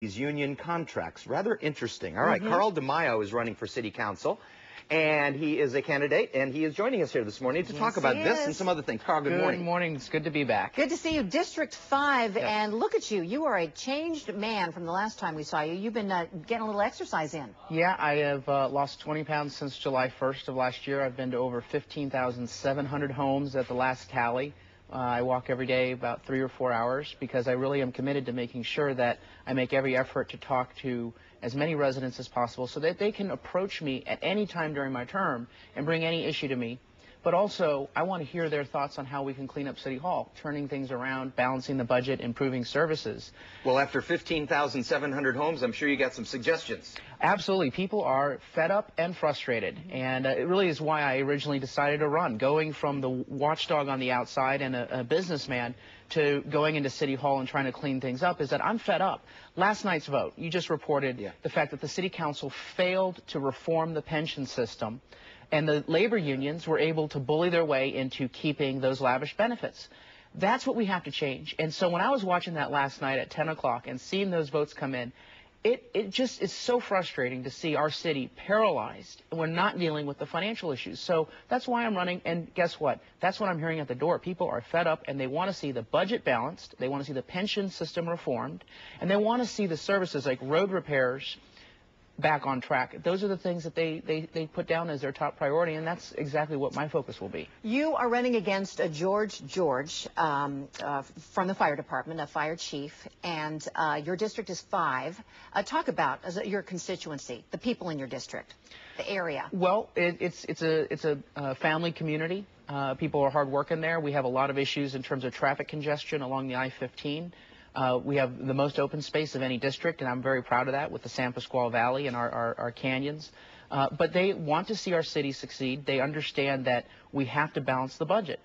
these union contracts. Rather interesting. All right, Carl DeMaio is running for city council, and he is a candidate, and he is joining us here this morning to talk about this and some other things. Carl, good morning. Good morning. It's good to be back. Good to see you. District 5, and look at you. You are a changed man from the last time we saw you. You've been getting a little exercise in. Yeah, I have lost 20 pounds since July 1st of last year. I've been to over 15,700 homes at the last tally. I walk every day about 3 or 4 hours because I really am committed to making sure that I make every effort to talk to as many residents as possible so that they can approach me at any time during my term and bring any issue to me. But also, I want to hear their thoughts on how we can clean up City Hall, turning things around, balancing the budget, improving services. Well, after 15,700 homes, I'm sure you got some suggestions. Absolutely. People are fed up and frustrated, and it really is why I originally decided to run, going from the watchdog on the outside and a businessman to going into City Hall and trying to clean things up, is that I'm fed up. Last night's vote, you just reported the fact that the City Council failed to reform the pension system, and the labor unions were able to bully their way into keeping those lavish benefits. That's what we have to change. And so when I was watching that last night at 10 o'clock and seeing those votes come in, it just is so frustrating to see our city paralyzed and we're not dealing with the financial issues. So that's why I'm running, and guess what? That's what I'm hearing at the door. People are fed up and they want to see the budget balanced, they want to see the pension system reformed, and they want to see the services like road repairs back on track. Those are the things that they put down as their top priority, and that's exactly what my focus will be. You are running against George from the fire department, a fire chief, and your district is 5. Talk about your constituency, the people in your district, the area. Well, it's a family community. People are hard working there. We have a lot of issues in terms of traffic congestion along the I-15. We have the most open space of any district, and I'm very proud of that with the San Pasqual Valley and our canyons. But they want to see our city succeed. They understand that we have to balance the budget.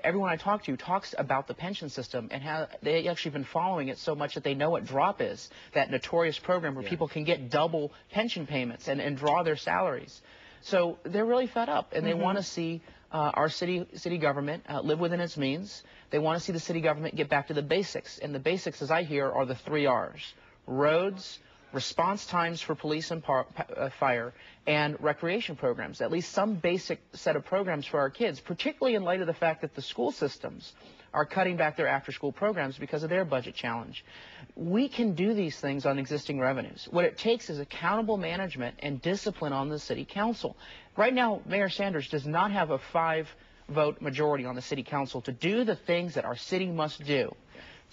Everyone I talk to talks about the pension system and how they actually been following it so much that they know what DROP is, that notorious program where people can get double pension payments and draw their salaries. So they're really fed up, and they want to see our city government live within its means. They want to see the city government get back to the basics. And the basics, as I hear, are the 3 R's: roads, response times for police and fire, and recreation programs. At least some basic set of programs for our kids, particularly in light of the fact that the school systems are cutting back their after-school programs because of their budget challenge. We can do these things on existing revenues. What it takes is accountable management and discipline on the city council. Right now, Mayor Sanders does not have a 5-vote majority on the city council to do the things that our city must do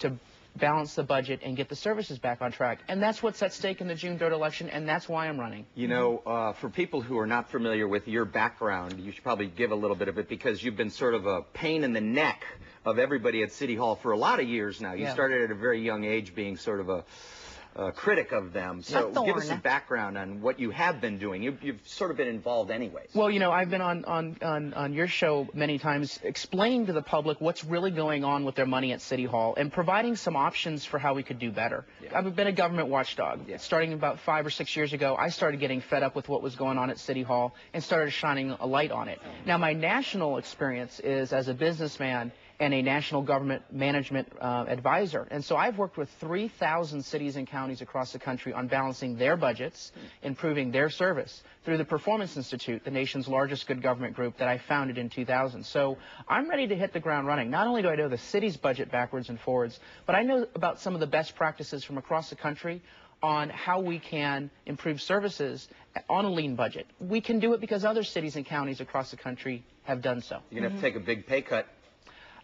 to balance the budget and get the services back on track. And that's what's at stake in the June 3rd election, and that's why I'm running. You know, for people who are not familiar with your background, you should probably give a little bit of it, because you've been sort of a pain in the neck of everybody at City Hall for a lot of years now. You started at a very young age being sort of a critic of them. So give us some background on what you have been doing. You've sort of been involved anyways. Well, you know, I've been on your show many times explaining to the public what's really going on with their money at City Hall and providing some options for how we could do better. I've been a government watchdog. Starting about 5 or 6 years ago, I started getting fed up with what was going on at City Hall and started shining a light on it. Now, my national experience is as a businessman and a national government management advisor. And so I've worked with 3,000 cities and counties across the country on balancing their budgets, improving their service through the Performance Institute, the nation's largest good government group that I founded in 2000. So I'm ready to hit the ground running. Not only do I know the city's budget backwards and forwards, but I know about some of the best practices from across the country on how we can improve services on a lean budget. We can do it because other cities and counties across the country have done so. You're going to have to take a big pay cut.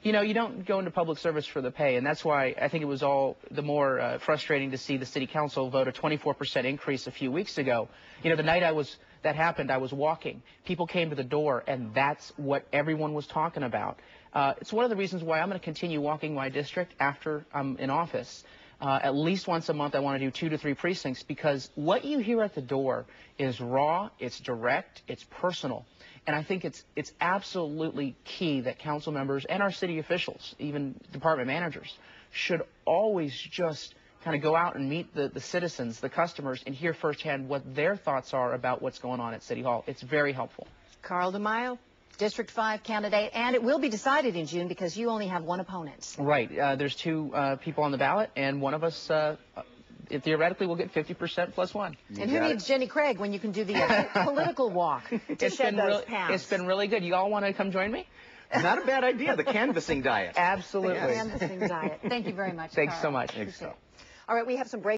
You know, you don't go into public service for the pay, and that's why I think it was all the more frustrating to see the city council vote a 24% increase a few weeks ago. You know, the night that happened, I was walking. People came to the door, and that's what everyone was talking about. It's one of the reasons why I'm going to continue walking my district after I'm in office. At least once a month, I want to do 2 to 3 precincts, because what you hear at the door is raw, it's direct, it's personal. And I think it's absolutely key that council members and our city officials, even department managers, should always just kind of go out and meet the citizens, the customers, and hear firsthand what their thoughts are about what's going on at City Hall. It's very helpful. Carl DeMaio, District 5 candidate, and it will be decided in June because you only have one opponent. Right. There's 2 people on the ballot, and one of us theoretically we'll get 50% plus one. And who needs Jenny Craig when you can do the political walk to shed those pounds? It's been really good. You all want to come join me? Not a bad idea, the canvassing diet. Absolutely. The canvassing diet. Thank you very much, Thanks Carl. so much. Appreciate it. All right, we have some break.